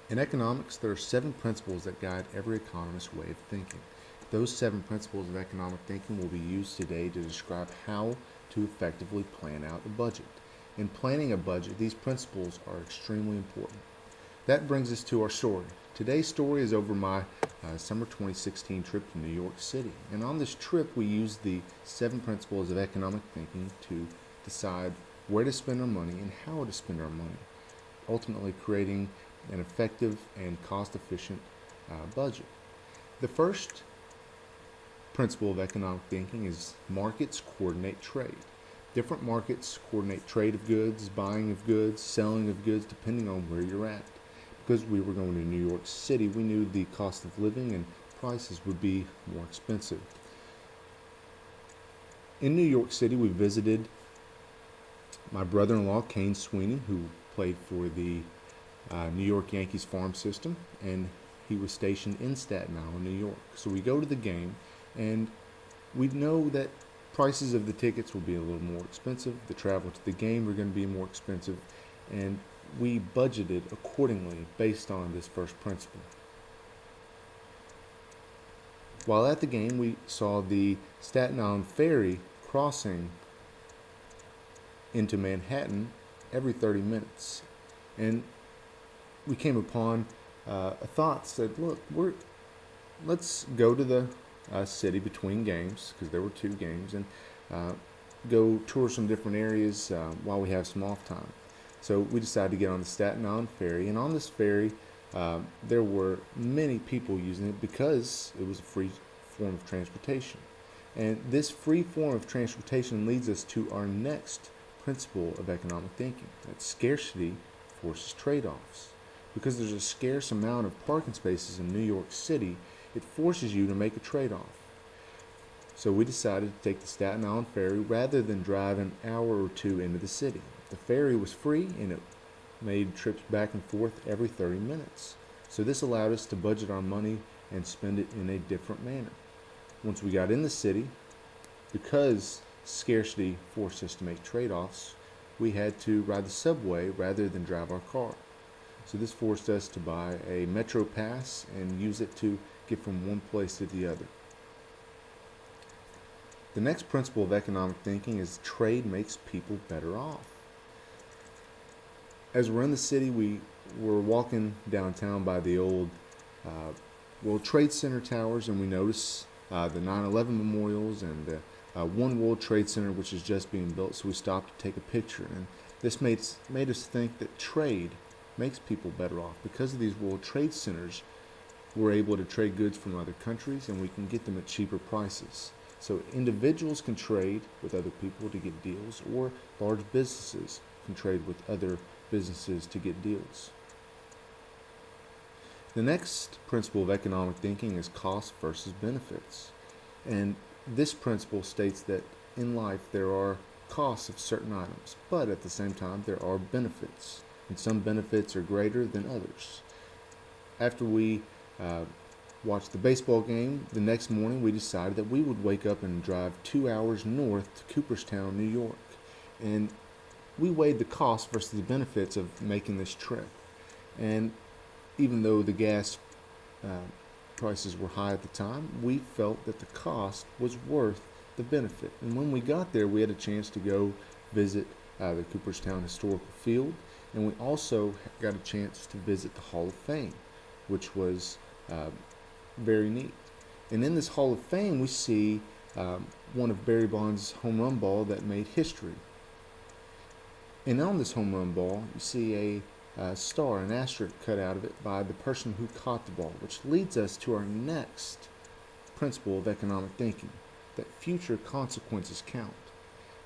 In economics, there are 7 principles that guide every economist's way of thinking. Those 7 principles of economic thinking will be used today to describe how to effectively plan out a budget. In planning a budget, these principles are extremely important. That brings us to our story. Today's story is over my summer 2016 trip to New York City. And on this trip, we used the 7 principles of economic thinking to decide where to spend our money and how to spend our money, ultimately creating an effective and cost-efficient budget. The first principle of economic thinking is markets coordinate trade. Different markets coordinate trade of goods, buying of goods, selling of goods, depending on where you're at. Because we were going to New York City, we knew the cost of living and prices would be more expensive. In New York City, we visited my brother-in-law, Kane Sweeney, who played for the New York Yankees farm system, and he was stationed in Staten Island, New York. So we go to the game, and we know that prices of the tickets will be a little more expensive. The travel to the game are going to be more expensive, and we budgeted accordingly based on this first principle. While at the game, we saw the Staten Island ferry crossing into Manhattan every 30 minutes. And we came upon a thought, said, look, let's go to the city between games, because there were 2 games, and go tour some different areas while we have some off time. So we decided to get on the Staten Island ferry, and on this ferry there were many people using it because it was a free form of transportation. And this free form of transportation leads us to our next principle of economic thinking, that scarcity forces trade-offs. Because there's a scarce amount of parking spaces in New York City, it forces you to make a trade-off. So we decided to take the Staten Island ferry rather than drive an hour or 2 into the city. The ferry was free, and it made trips back and forth every 30 minutes. So this allowed us to budget our money and spend it in a different manner. Once we got in the city, because scarcity forced us to make trade-offs, we had to ride the subway rather than drive our car. So this forced us to buy a Metro Pass and use it to get from one place to the other. The next principle of economic thinking is trade makes people better off. As we're in the city, we were walking downtown by the old World Trade Center towers, and we notice the 9/11 memorials and the One World Trade Center, which is just being built. So we stopped to take a picture, and this made us think that trade makes people better off. Because of these World Trade Centers, we're able to trade goods from other countries, and we can get them at cheaper prices. So individuals can trade with other people to get deals, or large businesses can trade with other businesses to get deals. The next principle of economic thinking is cost versus benefits. And this principle states that in life there are costs of certain items, but at the same time there are benefits, and some benefits are greater than others. After we watched the baseball game, the next morning we decided that we would wake up and drive 2 hours north to Cooperstown, New York. And we weighed the cost versus the benefits of making this trip. And even though the gas prices were high at the time, we felt that the cost was worth the benefit. And when we got there, we had a chance to go visit the Cooperstown Historical Field, and we also got a chance to visit the Hall of Fame, which was very neat. And in this Hall of Fame, we see one of Barry Bonds' home run ball that made history. And on this home run ball, you see a star, an asterisk cut out of it by the person who caught the ball, which leads us to our next principle of economic thinking, that future consequences count.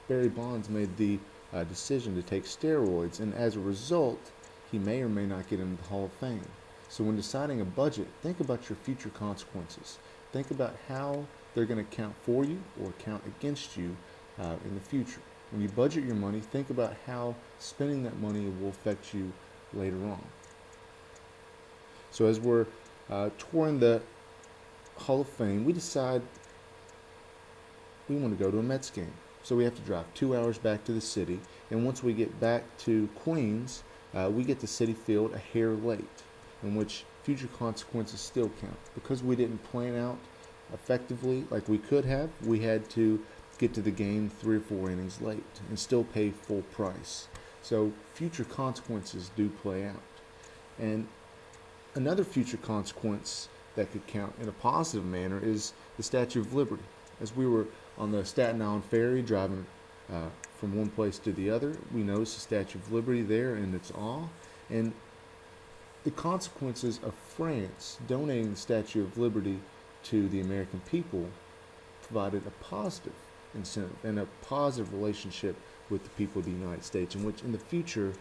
Barry Bonds made the decision to take steroids, and as a result, he may or may not get into the Hall of Fame. So when deciding a budget, think about your future consequences. Think about how they're going to count for you or count against you in the future. When you budget your money, think about how spending that money will affect you later on. So as we're touring the Hall of Fame, we decide we want to go to a Mets game. So we have to drive 2 hours back to the city, and once we get back to Queens, we get to Citi Field a hair late. in which future consequences still count. Because we didn't plan out effectively like we could have, we had to get to the game 3 or 4 innings late and still pay full price. So future consequences do play out. And another future consequence that could count in a positive manner is the Statue of Liberty. As we were on the Staten Island ferry driving from one place to the other, we noticed the Statue of Liberty there in its awe. And the consequences of France donating the Statue of Liberty to the American people provided a positive incentive and a positive relationship with the people of the United States, in which in the future,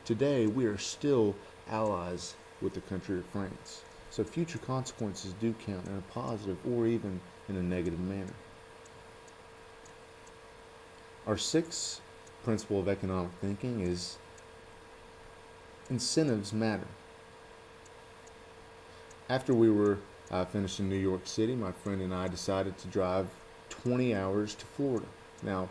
today, we are still allies with the country of France. So future consequences do count in a positive or even in a negative manner. Our sixth principle of economic thinking is incentives matter. After we were finished in New York City, my friend and I decided to drive 20 hours to Florida. Now,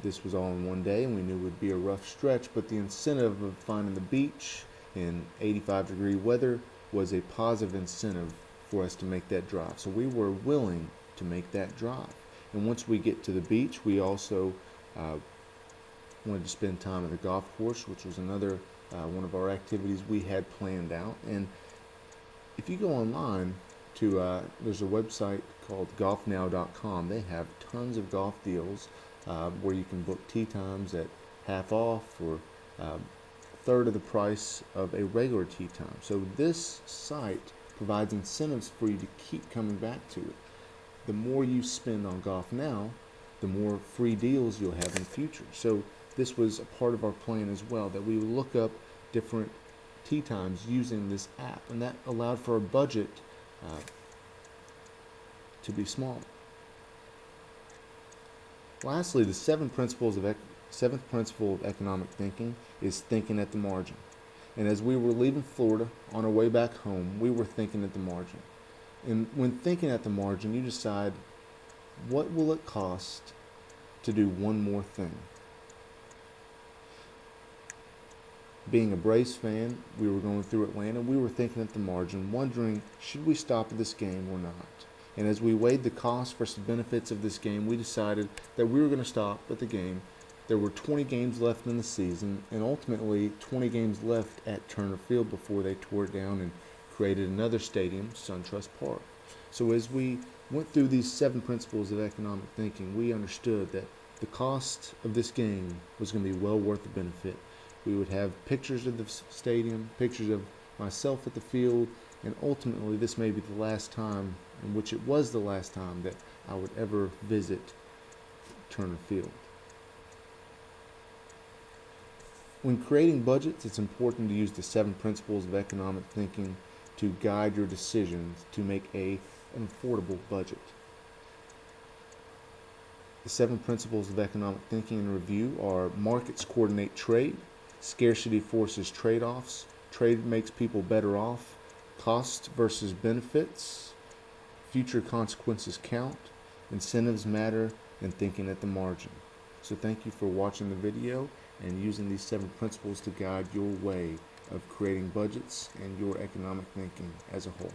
this was all in one day, and we knew it would be a rough stretch, but the incentive of finding the beach in 85-degree weather was a positive incentive for us to make that drive. So we were willing to make that drive. And once we get to the beach, we also wanted to spend time at the golf course, which was another one of our activities we had planned out. And if you go online to, there's a website called golfnow.com. They have tons of golf deals where you can book tee times at half off or a third of the price of a regular tee time. So this site provides incentives for you to keep coming back to it. The more you spend on Golf Now, the more free deals you'll have in the future. So this was a part of our plan as well, that we would look up different tee times using this app, and that allowed for a budget to be small. Lastly, the seventh principle of economic thinking is thinking at the margin. And as we were leaving Florida on our way back home, we were thinking at the margin. And when thinking at the margin, you decide, what will it cost to do one more thing? Being a Braves fan, we were going through Atlanta. We were thinking at the margin, wondering, should we stop at this game or not? And as we weighed the costs versus benefits of this game, we decided that we were going to stop at the game. There were 20 games left in the season, and ultimately 20 games left at Turner Field before they tore it down and created another stadium, SunTrust Park. So as we went through these 7 principles of economic thinking, we understood that the cost of this game was going to be well worth the benefit. We would have pictures of the stadium, pictures of myself at the field, and ultimately this may be the last time, in which it was the last time, that I would ever visit Turner Field. When creating budgets, it's important to use the 7 principles of economic thinking to guide your decisions to make an affordable budget. The 7 principles of economic thinking in review are: markets coordinate trade, scarcity forces trade-offs, trade makes people better off, cost versus benefits, future consequences count, incentives matter, and thinking at the margin. So thank you for watching the video and using these 7 principles to guide your way of creating budgets and your economic thinking as a whole.